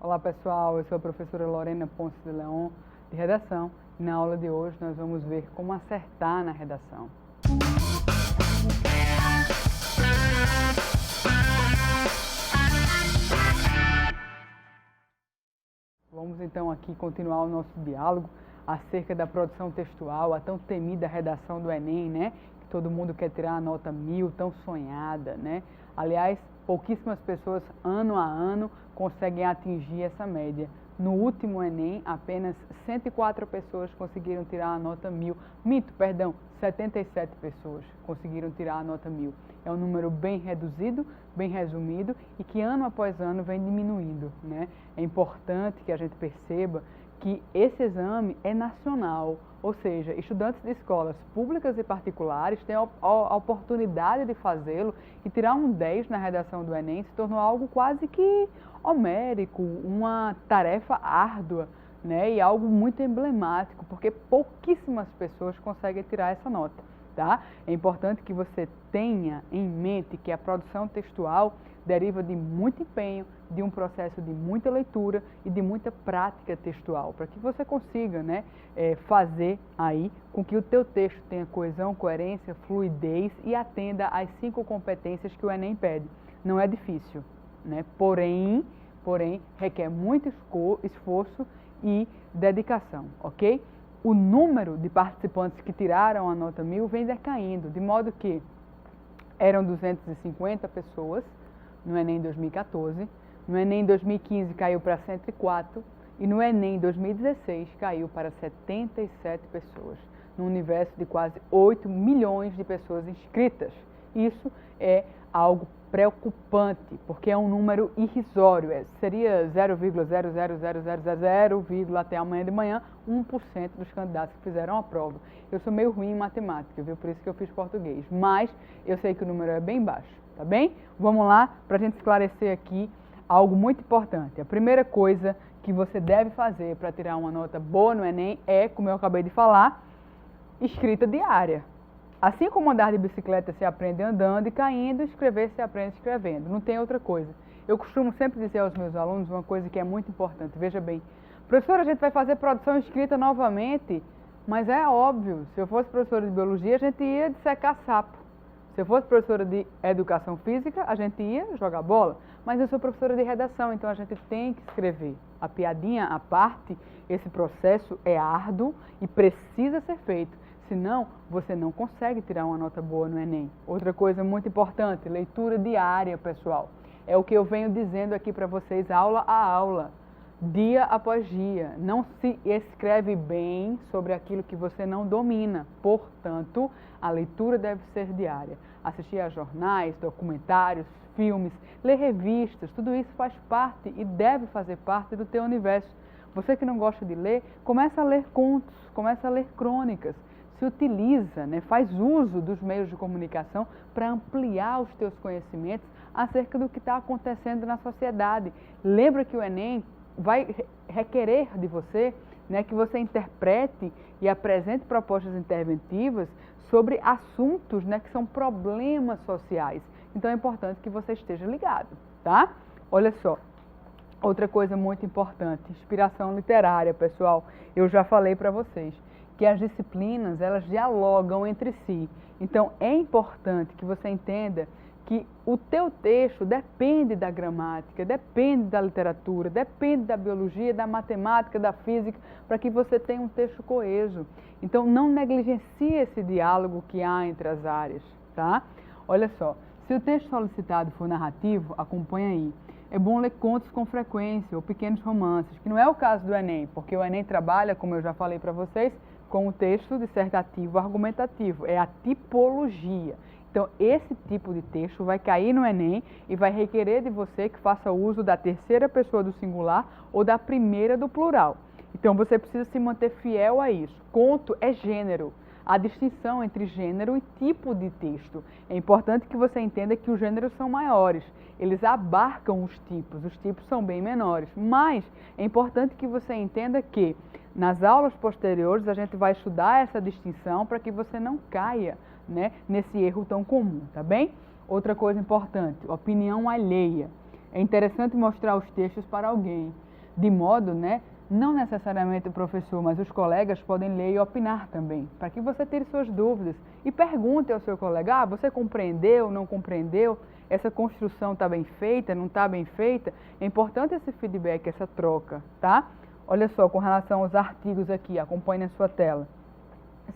Olá pessoal, eu sou a professora Lorena Ponce de Leon, de Redação, e na aula de hoje nós vamos ver como acertar na redação. Vamos então aqui continuar o nosso diálogo acerca da produção textual, a tão temida redação do Enem, né? Que todo mundo quer tirar a nota 1000, tão sonhada, né? Aliás, pouquíssimas pessoas, ano a ano, conseguem atingir essa média. No último Enem, apenas 104 pessoas conseguiram tirar a nota 1000. 77 pessoas conseguiram tirar a nota 1000. É um número bem reduzido, bem resumido e que ano após ano vem diminuindo, né? É importante que a gente perceba que esse exame é nacional, ou seja, estudantes de escolas públicas e particulares têm a oportunidade de fazê-lo e tirar um 10 na redação do Enem se tornou algo quase que homérico, uma tarefa árdua, né? E algo muito emblemático, porque pouquíssimas pessoas conseguem tirar essa nota. Tá? É importante que você tenha em mente que a produção textual deriva de muito empenho, de um processo de muita leitura e de muita prática textual, para que você consiga, né, fazer aí com que o teu texto tenha coesão, coerência, fluidez e atenda às 5 competências que o Enem pede. Não é difícil, né? Porém, requer muito esforço e dedicação, ok? O número de participantes que tiraram a nota 1000 vem decaindo, de modo que eram 250 pessoas no Enem 2014, no Enem 2015 caiu para 104 e no Enem 2016 caiu para 77 pessoas, num universo de quase 8 milhões de pessoas inscritas. Isso é algo preocupante, porque é um número irrisório, seria 0,00000, até amanhã de manhã, 1% dos candidatos que fizeram a prova. Eu sou meio ruim em matemática, viu? Por isso que eu fiz português, mas eu sei que o número é bem baixo, tá bem? Vamos lá, para a gente esclarecer aqui algo muito importante. A primeira coisa que você deve fazer para tirar uma nota boa no Enem é, como eu acabei de falar, escrita diária. Assim como andar de bicicleta se aprende andando e caindo, escrever se aprende escrevendo. Não tem outra coisa. Eu costumo sempre dizer aos meus alunos uma coisa que é muito importante. Veja bem, professora, a gente vai fazer produção escrita novamente, mas é óbvio, se eu fosse professora de biologia, a gente ia dissecar sapo. Se eu fosse professora de educação física, a gente ia jogar bola. Mas eu sou professora de redação, então a gente tem que escrever. A piadinha à parte, esse processo é árduo e precisa ser feito. Senão, você não consegue tirar uma nota boa no Enem. Outra coisa muito importante, leitura diária, pessoal. É o que eu venho dizendo aqui para vocês, aula a aula, dia após dia. Não se escreve bem sobre aquilo que você não domina. Portanto, a leitura deve ser diária. Assistir a jornais, documentários, filmes, ler revistas, tudo isso faz parte e deve fazer parte do teu universo. Você que não gosta de ler, começa a ler contos, começa a ler crônicas. Se utiliza, né, faz uso dos meios de comunicação para ampliar os teus conhecimentos acerca do que está acontecendo na sociedade. Lembra que o Enem vai requerer de você, né, que você interprete e apresente propostas interventivas sobre assuntos, né, que são problemas sociais. Então é importante que você esteja ligado, tá? Olha só. Outra coisa muito importante, inspiração literária, pessoal. Eu já falei para vocês que as disciplinas, elas dialogam entre si. Então, é importante que você entenda que o teu texto depende da gramática, depende da literatura, depende da biologia, da matemática, da física, para que você tenha um texto coeso. Então, não negligencie esse diálogo que há entre as áreas, tá? Olha só, se o texto solicitado for narrativo, acompanha aí. É bom ler contos com frequência ou pequenos romances, que não é o caso do Enem, porque o Enem trabalha, como eu já falei para vocês, com o texto dissertativo argumentativo, é a tipologia. Então, esse tipo de texto vai cair no Enem e vai requerer de você que faça uso da terceira pessoa do singular ou da primeira do plural. Então, você precisa se manter fiel a isso. Conto é gênero. A distinção entre gênero e tipo de texto. É importante que você entenda que os gêneros são maiores. Eles abarcam os tipos são bem menores. Mas é importante que você entenda que nas aulas posteriores a gente vai estudar essa distinção para que você não caia, né, nesse erro tão comum, tá bem? Outra coisa importante, opinião alheia. É interessante mostrar os textos para alguém. de modo, né, não necessariamente o professor, mas os colegas podem ler e opinar também, para que você tire suas dúvidas e pergunte ao seu colega, você compreendeu, não compreendeu? Essa construção está bem feita, não está bem feita? É importante esse feedback, essa troca, tá? Olha só, com relação aos artigos aqui, acompanhe na sua tela.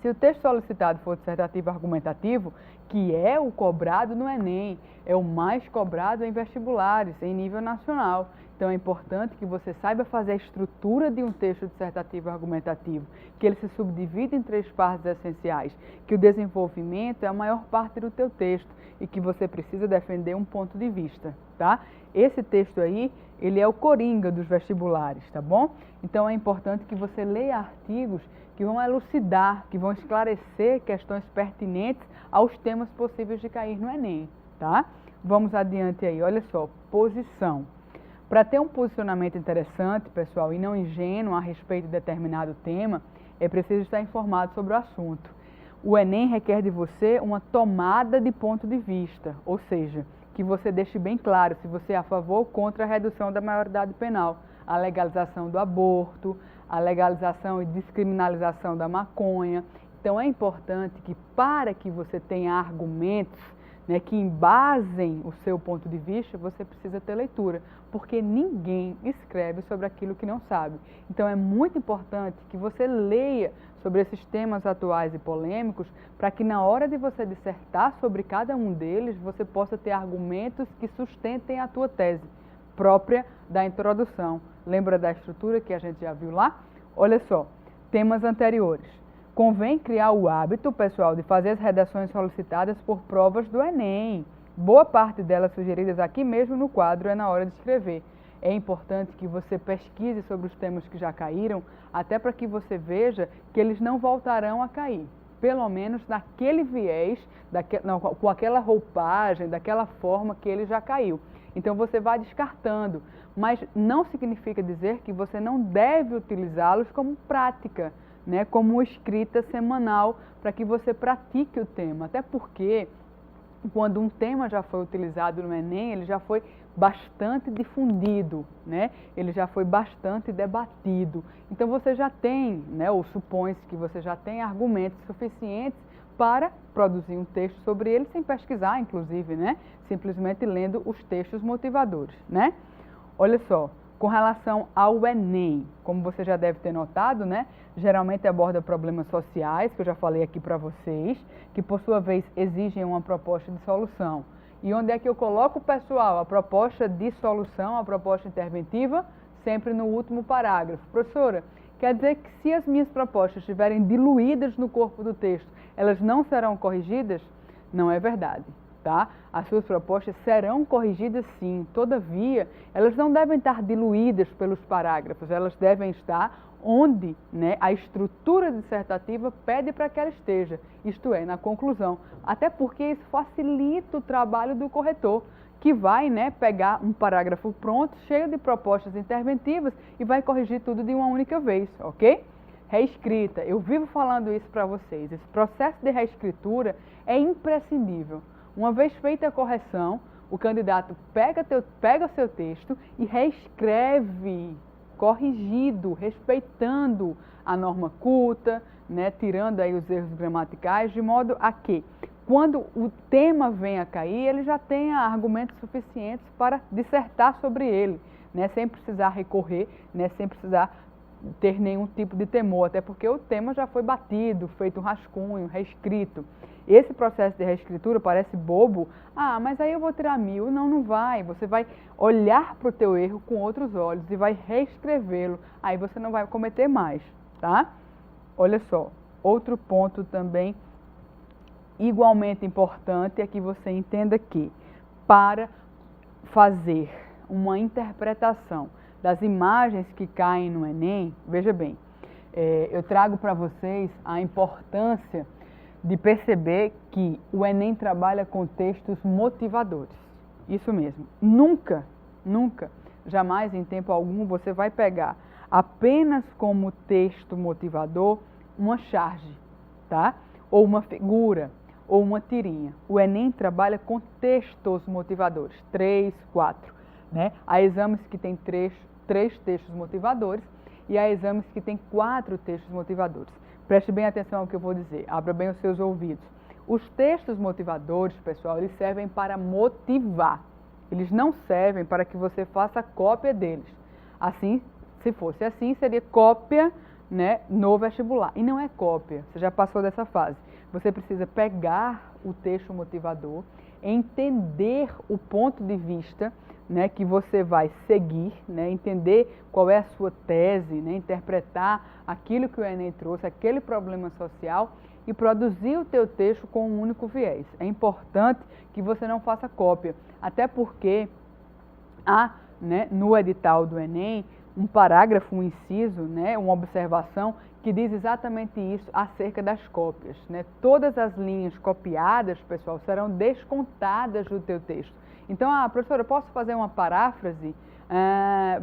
Se o texto solicitado for dissertativo argumentativo, que é o cobrado no Enem, é o mais cobrado em vestibulares, em nível nacional. Então é importante que você saiba fazer a estrutura de um texto dissertativo argumentativo, que ele se subdivide em 3 partes essenciais, que o desenvolvimento é a maior parte do teu texto e que você precisa defender um ponto de vista, tá? Esse texto aí, ele é o coringa dos vestibulares, tá bom? Então é importante que você leia artigos que vão elucidar, que vão esclarecer questões pertinentes aos temas possíveis de cair no Enem, tá? Vamos adiante aí, olha só, posição. Para ter um posicionamento interessante, pessoal, e não ingênuo a respeito de determinado tema, é preciso estar informado sobre o assunto. O Enem requer de você uma tomada de ponto de vista, ou seja, que você deixe bem claro se você é a favor ou contra a redução da maioridade penal, a legalização do aborto, a legalização e descriminalização da maconha. Então é importante que, para que você tenha argumentos, né, que embasem o seu ponto de vista, você precisa ter leitura, porque ninguém escreve sobre aquilo que não sabe. Então é muito importante que você leia sobre esses temas atuais e polêmicos, para que na hora de você dissertar sobre cada um deles, você possa ter argumentos que sustentem a tua tese própria da introdução. Lembra da estrutura que a gente já viu lá? Olha só, temas anteriores. Convém criar o hábito, pessoal, de fazer as redações solicitadas por provas do Enem. Boa parte delas sugeridas aqui mesmo no quadro é na hora de escrever. É importante que você pesquise sobre os temas que já caíram, até para que você veja que eles não voltarão a cair. Pelo menos naquele viés, com aquela roupagem, daquela forma que ele já caiu. Então você vai descartando, mas não significa dizer que você não deve utilizá-los como prática, né, como escrita semanal, para que você pratique o tema. Até porque, quando um tema já foi utilizado no Enem, ele já foi bastante difundido, né? Ele já foi bastante debatido. Então você já tem, né, ou supõe-se que você já tem argumentos suficientes para produzir um texto sobre ele, sem pesquisar, inclusive, né? Simplesmente lendo os textos motivadores, né? Olha só, com relação ao Enem, como você já deve ter notado, né? Geralmente aborda problemas sociais, que eu já falei aqui para vocês, que por sua vez exigem uma proposta de solução. E onde é que eu coloco, pessoal, a proposta de solução, a proposta interventiva? Sempre no último parágrafo. Professora, quer dizer que se as minhas propostas estiverem diluídas no corpo do texto, elas não serão corrigidas? Não é verdade, tá? As suas propostas serão corrigidas sim, todavia, elas não devem estar diluídas pelos parágrafos, elas devem estar onde, né, a estrutura dissertativa pede para que ela esteja, isto é, na conclusão. Até porque isso facilita o trabalho do corretor, que vai, né, pegar um parágrafo pronto, cheio de propostas interventivas e vai corrigir tudo de uma única vez, ok? Reescrita, eu vivo falando isso para vocês, esse processo de reescritura é imprescindível. Uma vez feita a correção, o candidato pega o seu texto e reescreve, corrigido, respeitando a norma culta, né, tirando aí os erros gramaticais, de modo a que, quando o tema vem a cair, ele já tenha argumentos suficientes para dissertar sobre ele, né, sem precisar recorrer, né, sem precisar ter nenhum tipo de temor, até porque o tema já foi batido, feito um rascunho, reescrito. Esse processo de reescritura parece bobo. Ah, mas aí eu vou tirar 1000. Não, não vai. Você vai olhar para o teu erro com outros olhos e vai reescrevê-lo. Aí você não vai cometer mais, tá? Olha só, outro ponto também igualmente importante é que você entenda que, para fazer uma interpretação das imagens que caem no Enem, veja bem, eu trago para vocês a importância de perceber que o Enem trabalha com textos motivadores. Isso mesmo. Nunca, jamais em tempo algum você vai pegar apenas como texto motivador uma charge, tá? Ou uma figura, ou uma tirinha. O Enem trabalha com textos motivadores, 3, 4. Né? Há exames que tem 3 3 textos motivadores e há exames que têm 4 textos motivadores. Preste bem atenção ao que eu vou dizer, abra bem os seus ouvidos. Os textos motivadores, pessoal, eles servem para motivar. Eles não servem para que você faça cópia deles. Assim, se fosse assim, seria cópia, né, no vestibular. E não é cópia, você já passou dessa fase. Você precisa pegar o texto motivador, entender o ponto de vista, né, que você vai seguir, né, entender qual é a sua tese, né, interpretar aquilo que o Enem trouxe, aquele problema social e produzir o teu texto com um único viés. É importante que você não faça cópia, até porque há, né, no edital do Enem um parágrafo, um inciso, né, uma observação que diz exatamente isso acerca das cópias, né? Todas as linhas copiadas, pessoal, serão descontadas do teu texto. Então, professora, eu posso fazer uma paráfrase?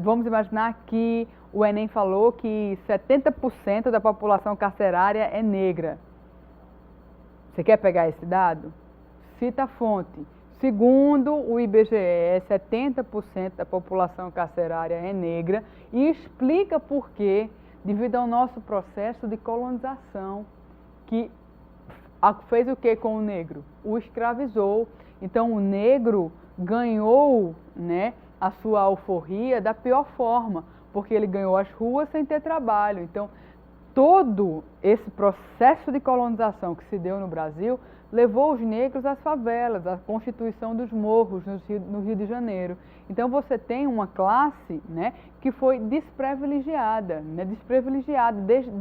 Vamos imaginar que o Enem falou que 70% da população carcerária é negra. Você quer pegar esse dado? Cita a fonte. Segundo o IBGE, 70% da população carcerária é negra e explica por quê, devido ao nosso processo de colonização, que fez o que com o negro? O escravizou. Então, o negro ganhou, né, a sua alforria da pior forma, porque ele ganhou as ruas sem ter trabalho. Então, todo esse processo de colonização que se deu no Brasil levou os negros às favelas, à constituição dos morros no Rio de Janeiro. Então você tem uma classe, né, que foi desprivilegiada, né,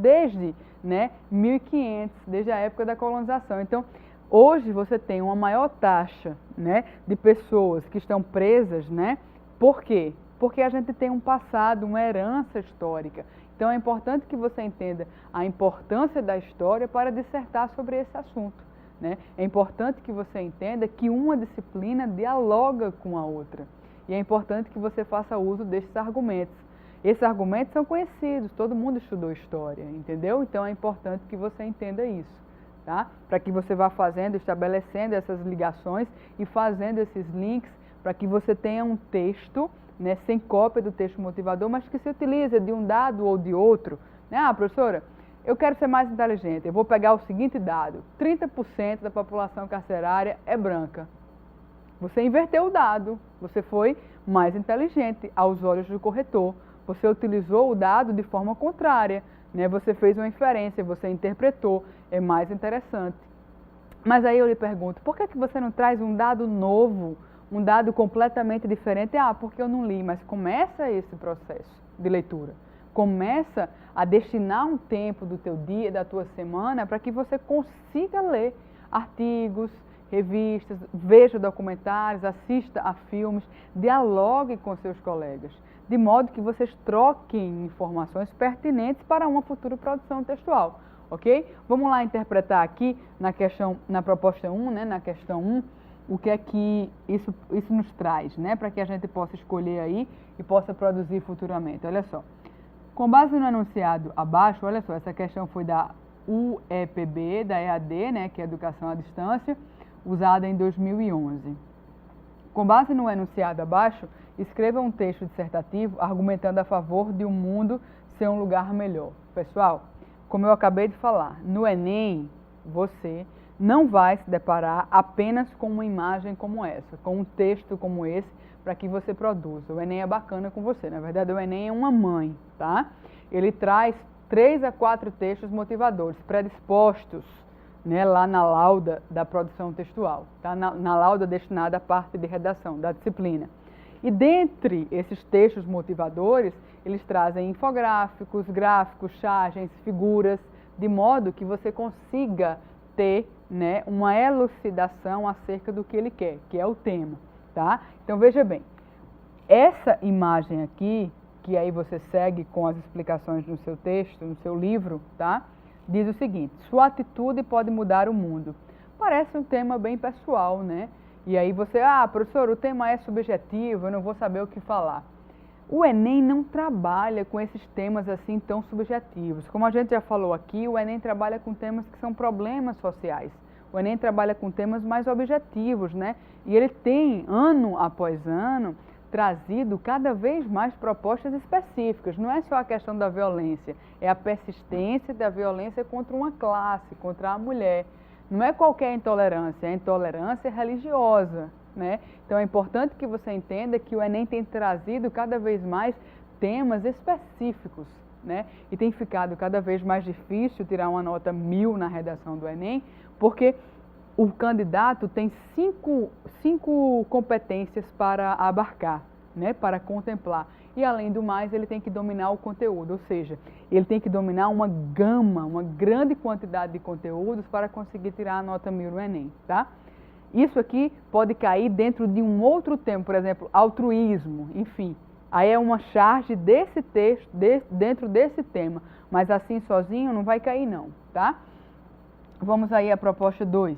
desde né, 1500, desde a época da colonização. Então hoje você tem uma maior taxa, né, de pessoas que estão presas, né? Por quê? Porque a gente tem um passado, uma herança histórica. Então é importante que você entenda a importância da história para dissertar sobre esse assunto, né? É importante que você entenda que uma disciplina dialoga com a outra. E é importante que você faça uso desses argumentos. Esses argumentos são conhecidos, todo mundo estudou história, entendeu? Então é importante que você entenda isso, tá? Para que você vá fazendo, estabelecendo essas ligações e fazendo esses links para que você tenha um texto, né, sem cópia do texto motivador, mas que se utilize de um dado ou de outro. Né? Professora, eu quero ser mais inteligente, eu vou pegar o seguinte dado: 30% da população carcerária é branca. Você inverteu o dado, você foi mais inteligente aos olhos do corretor, você utilizou o dado de forma contrária, né? Você fez uma inferência, você interpretou, é mais interessante. Mas aí eu lhe pergunto, por que você não traz um dado novo, um dado completamente diferente? Porque eu não li, mas começa esse processo de leitura. Começa a destinar um tempo do teu dia, da tua semana, para que você consiga ler artigos, revistas, veja documentários, assista a filmes, dialogue com seus colegas, de modo que vocês troquem informações pertinentes para uma futura produção textual, ok? Vamos lá interpretar aqui na proposta 1, né, na questão 1, o que é que isso nos traz, né, para que a gente possa escolher aí e possa produzir futuramente. Olha só, com base no enunciado abaixo, olha só, essa questão foi da UEPB, da EAD, né, que é Educação à Distância, usada em 2011. Com base no enunciado abaixo, escreva um texto dissertativo argumentando a favor de um mundo ser um lugar melhor. Pessoal, como eu acabei de falar, no Enem, você não vai se deparar apenas com uma imagem como essa, com um texto como esse, para que você produza. O Enem é bacana com você, na verdade o Enem é uma mãe, tá? Ele traz 3 a 4 textos motivadores, predispostos, né, lá na lauda da produção textual, tá? Na lauda destinada à parte de redação da disciplina. E dentre esses textos motivadores, eles trazem infográficos, gráficos, chargens, figuras, de modo que você consiga ter, né, uma elucidação acerca do que ele quer, que é o tema, tá? Então veja bem, essa imagem aqui, que aí você segue com as explicações no seu texto, no seu livro, tá? Diz o seguinte: sua atitude pode mudar o mundo. Parece um tema bem pessoal, né? E aí você, professor, o tema é subjetivo, eu não vou saber o que falar. O Enem não trabalha com esses temas assim tão subjetivos. Como a gente já falou aqui, o Enem trabalha com temas que são problemas sociais. O Enem trabalha com temas mais objetivos, né? E ele tem, ano após ano, trazido cada vez mais propostas específicas. Não é só a questão da violência, é a persistência da violência contra uma classe, contra a mulher. Não é qualquer intolerância, é a intolerância religiosa, né? Então é importante que você entenda que o Enem tem trazido cada vez mais temas específicos, né? E tem ficado cada vez mais difícil tirar uma nota 1000 na redação do Enem, porque o candidato tem cinco competências para abarcar, né? Para contemplar. E, além do mais, ele tem que dominar o conteúdo, ou seja, ele tem que dominar uma gama, uma grande quantidade de conteúdos para conseguir tirar a nota 1000 no Enem, tá? Isso aqui pode cair dentro de um outro tema, por exemplo, altruísmo, enfim. Aí é uma charge desse texto, dentro desse tema, mas assim sozinho não vai cair não, tá? Vamos aí à proposta 2.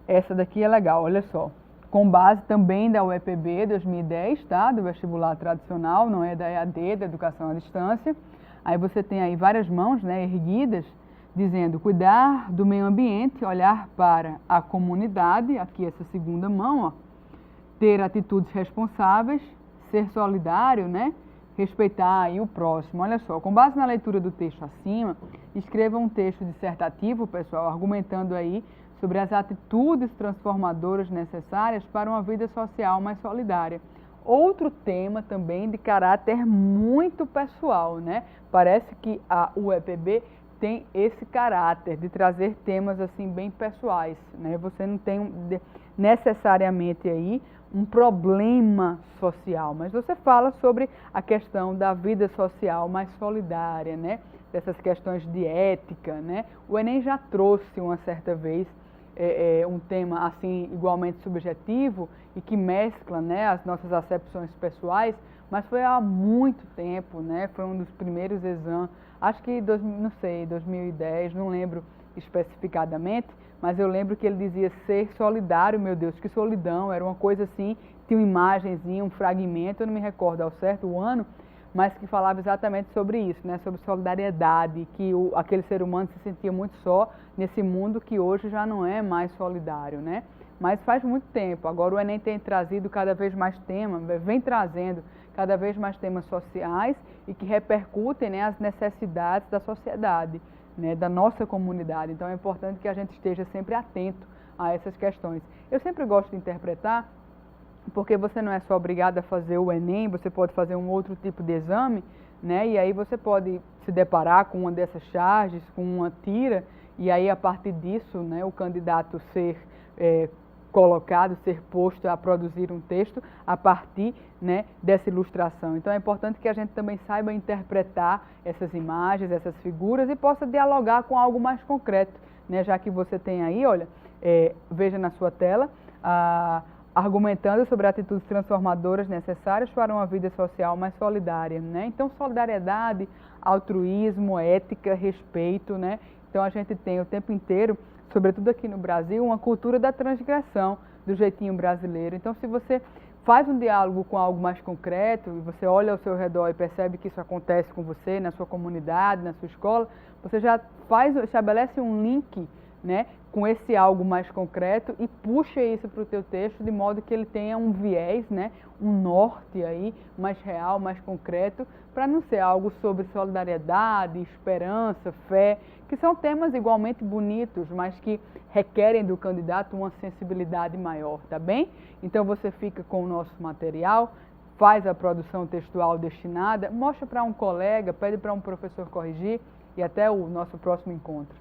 Essa daqui é legal, olha só. Com base também da UEPB 2010, tá? Do vestibular tradicional, não é da EAD, da educação à distância. Aí você tem aí várias mãos, né, erguidas, dizendo cuidar do meio ambiente, olhar para a comunidade, aqui essa segunda mão, ó, ter atitudes responsáveis, ser solidário, né, respeitar aí o próximo. Olha só, com base na leitura do texto acima, escreva um texto dissertativo, pessoal, argumentando aí sobre as atitudes transformadoras necessárias para uma vida social mais solidária. Outro tema também de caráter muito pessoal, né? Parece que a UEPB tem esse caráter de trazer temas assim bem pessoais, né? Você não tem necessariamente aí um problema social, mas você fala sobre a questão da vida social mais solidária, né? Dessas questões de ética, né? O Enem já trouxe uma certa vez um tema assim igualmente subjetivo e que mescla, né, as nossas acepções pessoais, mas foi há muito tempo, né? Foi um dos primeiros exames, acho que não sei, 2010, não lembro especificadamente, mas eu lembro que ele dizia ser solidário, meu Deus, que solidão, era uma coisa assim, tinha uma imagenzinha, um fragmento, eu não me recordo ao certo o ano, mas que falava exatamente sobre isso, né? Sobre solidariedade, que aquele ser humano se sentia muito só nesse mundo que hoje já não é mais solidário, né? Mas faz muito tempo, agora o Enem tem trazido cada vez mais temas, vem trazendo cada vez mais temas sociais e que repercutem, né, as necessidades da sociedade, né, da nossa comunidade. Então é importante que a gente esteja sempre atento a essas questões. Eu sempre gosto de interpretar, porque você não é só obrigado a fazer o Enem, você pode fazer um outro tipo de exame, né? E aí você pode se deparar com uma dessas charges, com uma tira, e aí a partir disso, né, o candidato ser colocado, ser posto a produzir um texto a partir, né, dessa ilustração. Então é importante que a gente também saiba interpretar essas imagens, essas figuras e possa dialogar com algo mais concreto, né? Já que você tem aí, olha, veja na sua tela, argumentando sobre atitudes transformadoras necessárias para uma vida social mais solidária, né? Então, solidariedade, altruísmo, ética, respeito, né? Então, a gente tem o tempo inteiro, sobretudo aqui no Brasil, uma cultura da transgressão, do jeitinho brasileiro. Então, se você faz um diálogo com algo mais concreto, e você olha ao seu redor e percebe que isso acontece com você, na sua comunidade, na sua escola, você já estabelece um link, né, com esse algo mais concreto e puxa isso para o teu texto de modo que ele tenha um viés, né, um norte aí mais real, mais concreto, para não ser algo sobre solidariedade, esperança, fé, que são temas igualmente bonitos, mas que requerem do candidato uma sensibilidade maior, tá bem? Então você fica com o nosso material, faz a produção textual destinada, mostra para um colega, pede para um professor corrigir e até o nosso próximo encontro.